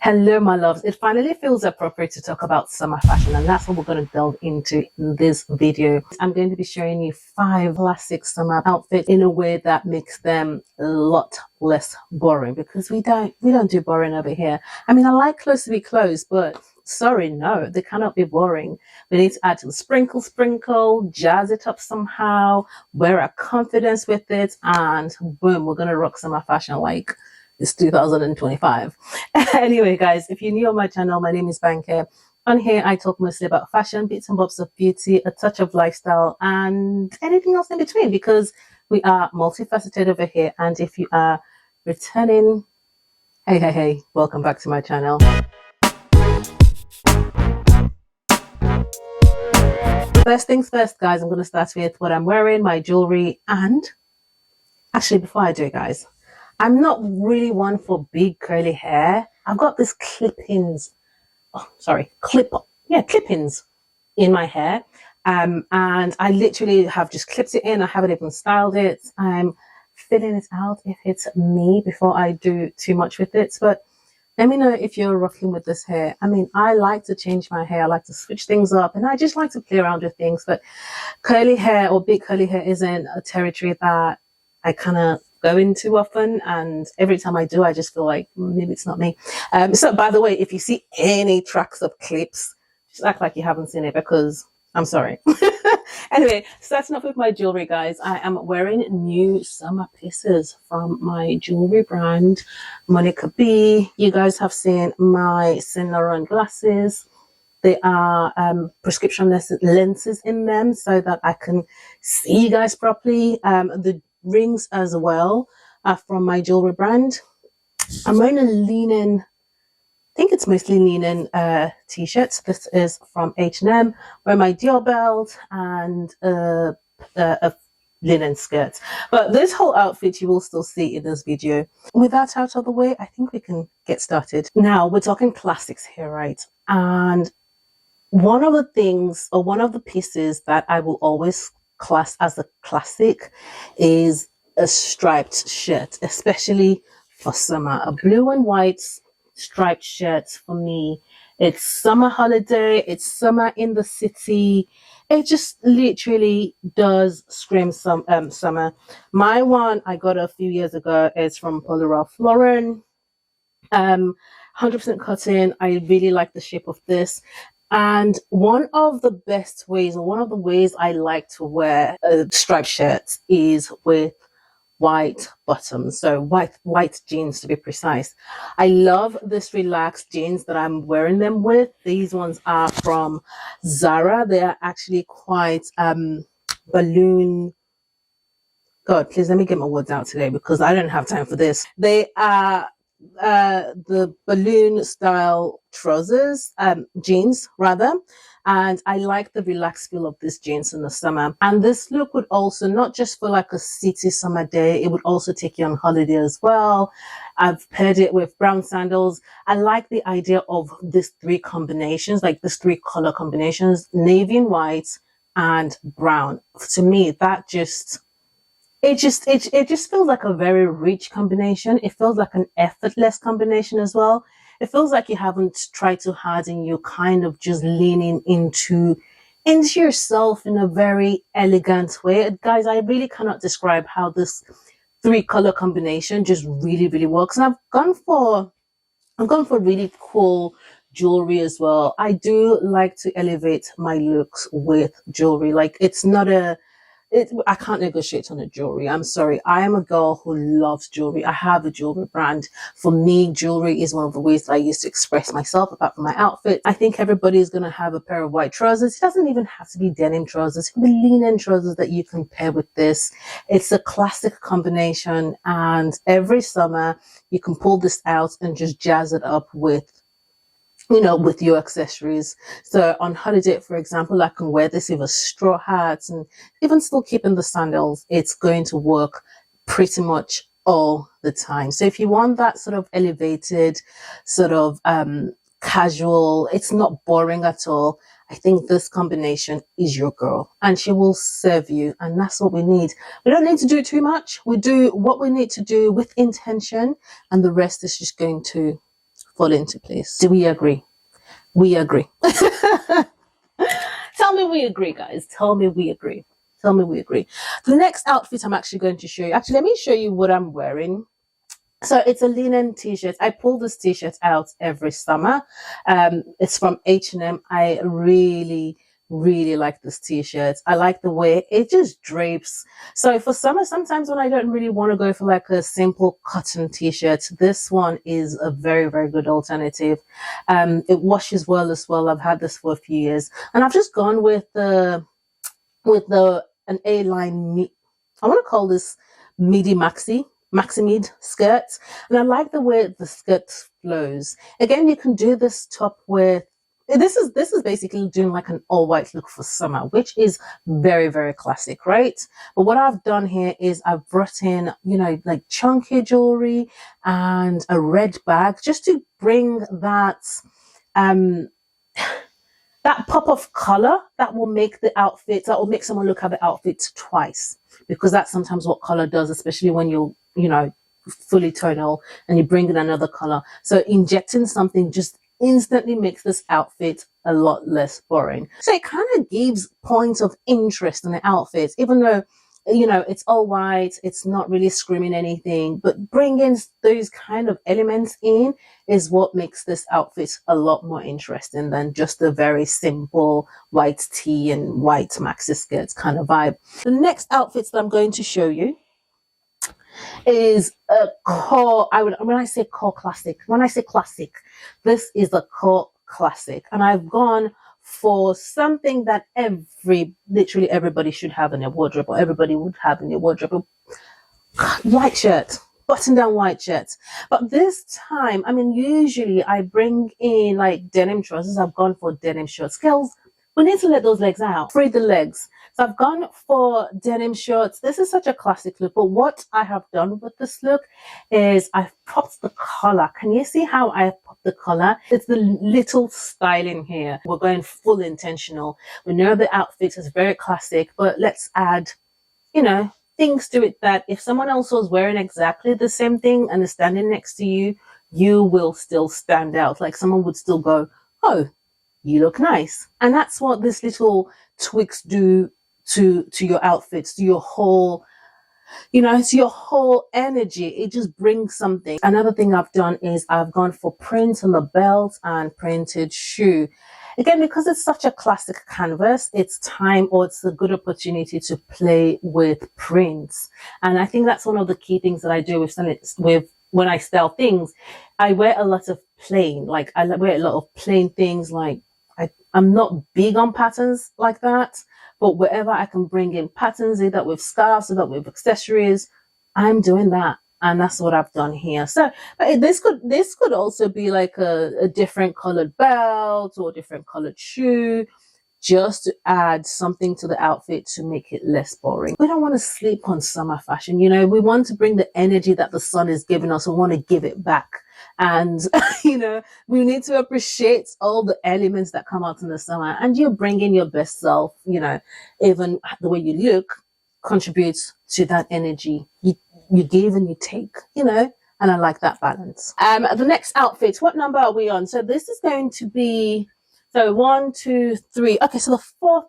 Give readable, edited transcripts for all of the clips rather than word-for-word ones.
Hello, my loves. It finally feels appropriate to talk about summer fashion, and that's what we're going to delve into in this video. I'm going to be showing you 5 classic summer outfits in a way that makes them a lot less boring, because we don't do boring over here. I mean, I like clothes to be clothes, but sorry, no, they cannot be boring. We need to add some sprinkle, jazz it up somehow, wear our confidence with it, and boom, we're going to rock summer fashion like it's 2025. Anyway, guys, if you're new on my channel, my name is Banker. On here, I talk mostly about fashion, bits and bobs of beauty, a touch of lifestyle, and anything else in between, because we are multifaceted over here. And if you are returning, hey, welcome back to my channel. First things first, guys, I'm going to start with what I'm wearing, my jewelry, and actually, before I do it, guys, I'm not really one for big curly hair. I've got these clip-ins in my hair. And I literally have just clipped it in. I haven't even styled it. I'm filling it out if it's me before I do too much with it. But let me know if you're rocking with this hair. I mean, I like to change my hair. I like to switch things up, and I just like to play around with things. But curly hair or big curly hair isn't a territory that I kind of go into often, and every time I do, I just feel like maybe it's not me. So by the way, if you see any tracks of clips, just act like you haven't seen it, because I'm sorry. Anyway, starting off with my jewelry, guys, I am wearing new summer pieces from my jewelry brand Monica B. You guys have seen my Saint Laurent glasses. They are prescription lenses in them so that I can see you guys properly. The rings as well are from my jewelry brand. I'm wearing a linen, I think it's mostly linen t-shirt. This is from H&M. Wear my Dior belt and a linen skirt. But this whole outfit you will still see in this video. With that out of the way, I think we can get started. Now, we're talking classics here, right? And one of the things, or one of the pieces that I will always class as a classic is a striped shirt, especially for summer. A blue and white striped shirt for me. It's summer holiday, it's summer in the city. It just literally does scream some summer. My one I got a few years ago is from Polo Ralph Lauren. 100% cotton. I really like the shape of this. And one of the best ways, or one of the ways I like to wear a striped shirt, is with white bottoms. So white jeans, to be precise. I love this relaxed jeans that I'm wearing them with. These ones are from Zara. They are actually quite balloon. God, please let me get my words out today, because I don't have time for this. They are the balloon style trousers, jeans rather, and I like the relaxed feel of these jeans in the summer. And this look would also, not just for like a city summer day, it would also take you on holiday as well. I've paired it with brown sandals. I like the idea of these 3 combinations, like these 3 color combinations: navy and white and brown. To me, that just it just feels like a very rich combination. It feels like an effortless combination as well. It feels like you haven't tried too hard, and you're kind of just leaning into yourself in a very elegant way. Guys, I really cannot describe how this 3 color combination just really works. And I've gone for really cool jewelry as well. I do like to elevate my looks with jewelry. Like, it's not I can't negotiate on a jewelry. I'm sorry. I am a girl who loves jewelry. I have a jewelry brand. For me, jewelry is one of the ways that I use to express myself, apart from my outfit. I think everybody is going to have a pair of white trousers. It doesn't even have to be denim trousers. It can be linen trousers that you can pair with this. It's a classic combination, and every summer you can pull this out and just jazz it up with your accessories. So on holiday, for example, I can wear this with a straw hat and even still keeping the sandals. It's going to work pretty much all the time. So if you want that sort of elevated, sort of casual, it's not boring at all, I think this combination is your girl, and she will serve you. And that's what we need. We don't need to do too much. We do what we need to do with intention, and the rest is just going to fall into place. Do we agree? We agree. Tell me we agree, guys. Tell me we agree. Tell me we agree. The next outfit I'm actually going to show you. Actually, let me show you what I'm wearing. So it's a linen t-shirt. I pull this t-shirt out every summer. It's from H&M. I really like this t-shirt. I like the way it just drapes. So for summer, sometimes when I don't really want to go for like a simple cotton t-shirt, this one is a very good alternative. It washes well as well. I've had this for a few years, and I've just gone with an A-line. I want to call this midi maxi mid skirt, and I like the way the skirt flows. Again, you can do this top with this is basically doing like an all white look for summer, which is very classic, right? But what I've done here is I've brought in, you know, like chunky jewelry and a red bag just to bring that that pop of color that will make the outfit, that will make someone look at the outfit twice, because that's sometimes what color does, especially when you're, you know, fully tonal and you bring in another color. So injecting something just instantly makes this outfit a lot less boring. So it kind of gives points of interest in the outfit, even though, you know, it's all white, it's not really screaming anything, but bringing those kind of elements in is what makes this outfit a lot more interesting than just a very simple white tee and white maxi skirts kind of vibe. The next outfits that I'm going to show you is a core, when I say core classic, when I say classic, this is a core classic, and I've gone for something that literally everybody should have in their wardrobe, or everybody would have in their wardrobe. White shirt, button down white shirt. But this time, I mean, usually I bring in like denim trousers. I've gone for denim shorts. Girls, we need to let those legs out, free the legs. So I've gone for denim shorts. This is such a classic look, but what I have done with this look is I've popped the collar. Can you see how I popped the collar? It's the little styling here. We're going full intentional. We know the outfit is very classic, but let's add, you know, things to it that if someone else was wearing exactly the same thing and is standing next to you, you will still stand out. Like someone would still go, oh, you look nice. And that's what this little tweaks do to your outfits, to your whole, you know, to your whole energy. It just brings something. Another thing I've done is I've gone for print on the belt and printed shoe. Again, because it's such a classic canvas, it's time, or it's a good opportunity to play with prints. And I think that's one of the key things that I do with when I style things. I wear a lot of plain, like I wear a lot of plain things. Like I'm not big on patterns like that, but wherever I can bring in patterns, either with scarves, either with accessories, I'm doing that. And that's what I've done here. So, but this could also be like a different colored belt or different colored shoe, just to add something to the outfit to make it less boring. We don't want to sleep on summer fashion. You know, we want to bring the energy that the sun is giving us. We want to give it back. And, you know, we need to appreciate all the elements that come out in the summer. And you're bringing your best self, you know, even the way you look contributes to that energy. You give and you take, you know, and I like that balance. The next outfit, what number are we on? So this is going to be, so 1, 2, 3. Okay, so the fourth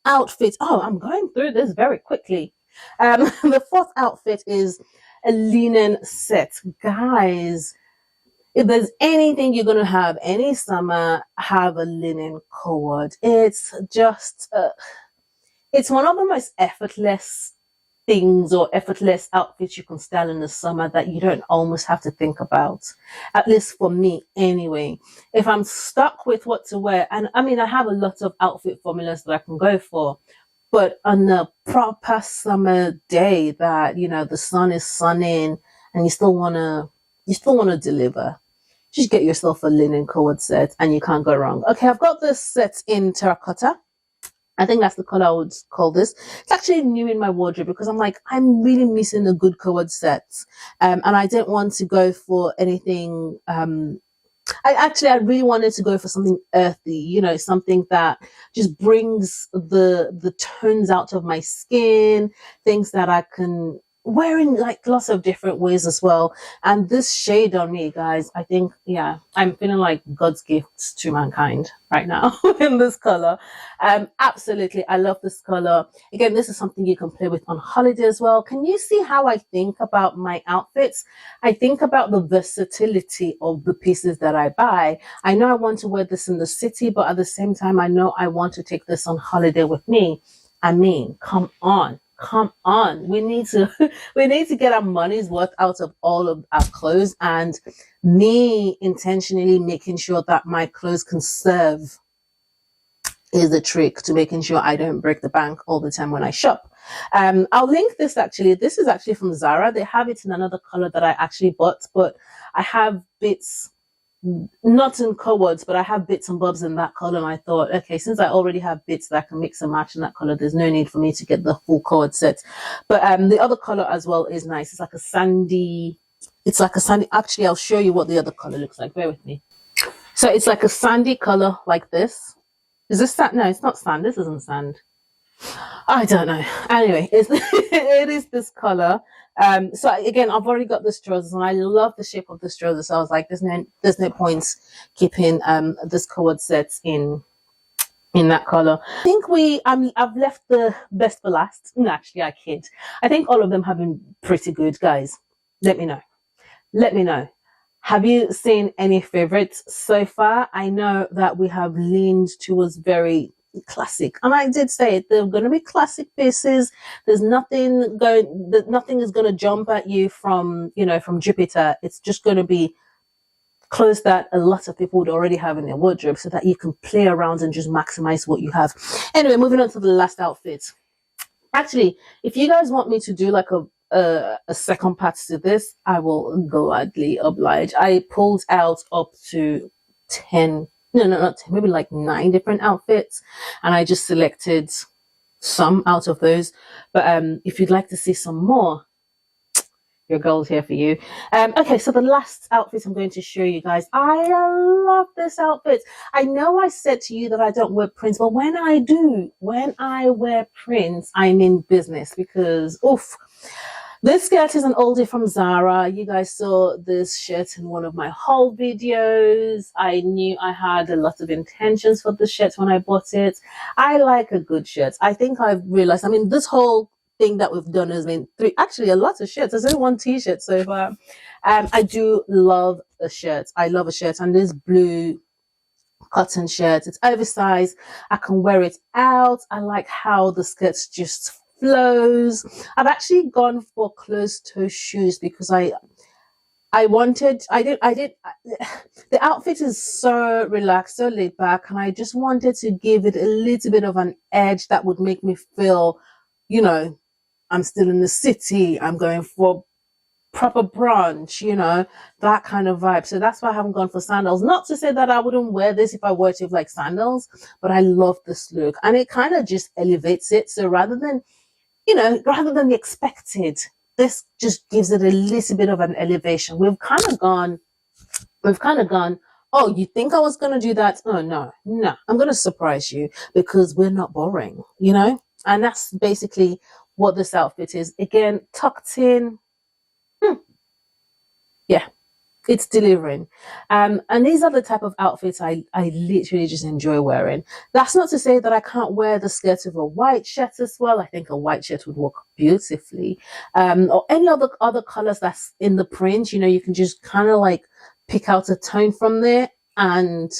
outfit, oh, I'm going through this very quickly. The fourth outfit is a linen set. Guys, if there's anything you're going to have any summer, have a linen coord. It's just, it's one of the most effortless things or effortless outfits you can style in the summer that you don't almost have to think about. At least for me anyway. If I'm stuck with what to wear, and I mean, I have a lot of outfit formulas that I can go for, but on a proper summer day that, you know, the sun is sunning and you still want to deliver, just get yourself a linen coord set and you can't go wrong. Okay, I've got this set in terracotta. I think that's the color I would call this. It's actually new in my wardrobe because I'm like, I'm really missing a good coord set. And I didn't want to go for anything. I really wanted to go for something earthy, you know, something that just brings the tones out of my skin, things that I can wearing like lots of different ways as well. And this shade on me, guys, I think, yeah, I'm feeling like God's gift to mankind right now in this color. Absolutely, I love this color. Again, this is something you can play with on holiday as well. Can you see how I think about my outfits? I think about the versatility of the pieces that I buy. I know I want to wear this in the city, but at the same time, I know I want to take this on holiday with me. I mean, come on. Come on, we need to we need to get our money's worth out of all of our clothes, and me intentionally making sure that my clothes can serve is the trick to making sure I don't break the bank all the time when I shop. I'll link this actually. This is actually from Zara. They have it in another color that I actually bought, but I have bits, not in coords, but I have bits and bobs in that color. And I thought, okay, since I already have bits that I can mix and match in that color, there's no need for me to get the full coord set. But the other color as well is nice. It's like a sandy, actually, I'll show you what the other color looks like. Bear with me. So it's like a sandy color like this. Is this sand? No, it's not sand. This isn't sand. I don't know. Anyway, it is this color. So again, I've already got this trousers, and I love the shape of this trousers. So I was like, there's no point keeping this coord set in that color. I think I've left the best for last. No, actually, I kid. I think all of them have been pretty good, guys. Let me know. Let me know. Have you seen any favorites so far? I know that we have leaned towards very classic, and I did say it, they're going to be classic pieces. There's nothing is going to jump at you from Jupiter. It's just going to be clothes that a lot of people would already have in their wardrobe, so that you can play around and just maximize what you have. Anyway, moving on to the last outfit. Actually, if you guys want me to do like a second part to this, I will gladly oblige. I pulled out up to 10, no, not 10, maybe like 9 different outfits, and I just selected some out of those. But if you'd like to see some more, your girl's here for you. Okay, so the last outfit I'm going to show you guys. I love this outfit. I know I said to you that I don't wear prints, but when I do, when I wear prints, I'm in business, because oof. This skirt is an oldie from Zara. You guys saw this shirt in one of my haul videos. I knew I had a lot of intentions for the shirt when I bought it. I like a good shirt. I think I've realized, I mean, this whole thing that we've done has been actually a lot of shirts. There's only one t-shirt so far. I do love a shirt. I love a shirt, and this blue cotton shirt, it's oversized. I can wear it out. I like how the skirt just flows. I've actually gone for closed-toe shoes because the outfit is so relaxed, so laid back, and I just wanted to give it a little bit of an edge that would make me feel, I'm still in the city, I'm going for proper brunch, that kind of vibe. So that's why I haven't gone for sandals. Not to say that I wouldn't wear this if I were to have like sandals, but I love this look, and it kind of just elevates it. So rather than the expected, this just gives it a little bit of an elevation. We've kind of gone, oh, you think I was going to do that? Oh, no, I'm going to surprise you, because we're not boring, and that's basically what this outfit is. Again, tucked in. Yeah, it's delivering. And these are the type of outfits I literally just enjoy wearing. That's not to say that I can't wear the skirt of a white shirt as well. I think a white shirt would work beautifully. Or any other colors that's in the print. You can just kind of like pick out a tone from there and,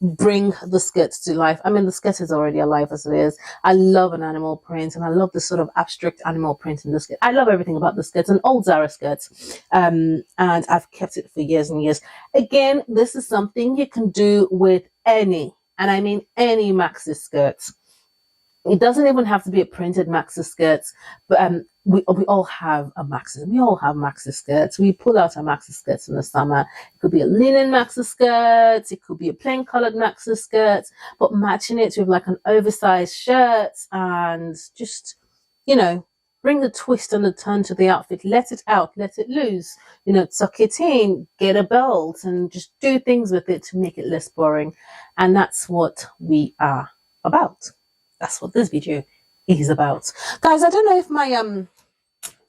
bring the skirt to life. I mean, the skirt is already alive as it is. I love an animal print, and I love the sort of abstract animal print in the skirt. I love everything about the skirts, an old Zara skirt, and I've kept it for years and years. Again, this is something you can do with any, and I mean any maxi skirt. It doesn't even have to be a printed maxi skirt, but we all have a maxi. We all have maxi skirts. We pull out our maxi skirts in the summer. It could be a linen maxi skirt. It could be a plain colored maxi skirt, but matching it with like an oversized shirt, and just, bring the twist and the turn to the outfit. Let it out, let it loose, tuck it in, get a belt, and just do things with it to make it less boring. And that's what we are about. That's what this video is about. Guys, I don't know if my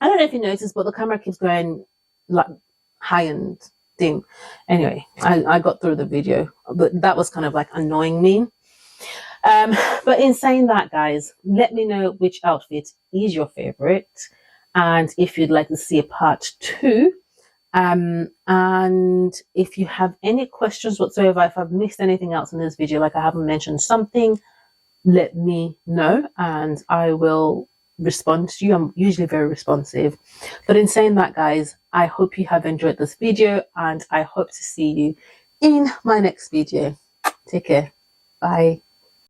I don't know if you noticed, but the camera keeps going like high and dim. Anyway, I got through the video, but that was kind of like annoying me. But in saying that, guys, let me know which outfit is your favorite, and if you'd like to see a part 2. And if you have any questions whatsoever, if I've missed anything else in this video, like I haven't mentioned something, let me know and I will respond to you. I'm usually very responsive. But in saying that, guys, I hope you have enjoyed this video and I hope to see you in my next video. Take care. Bye.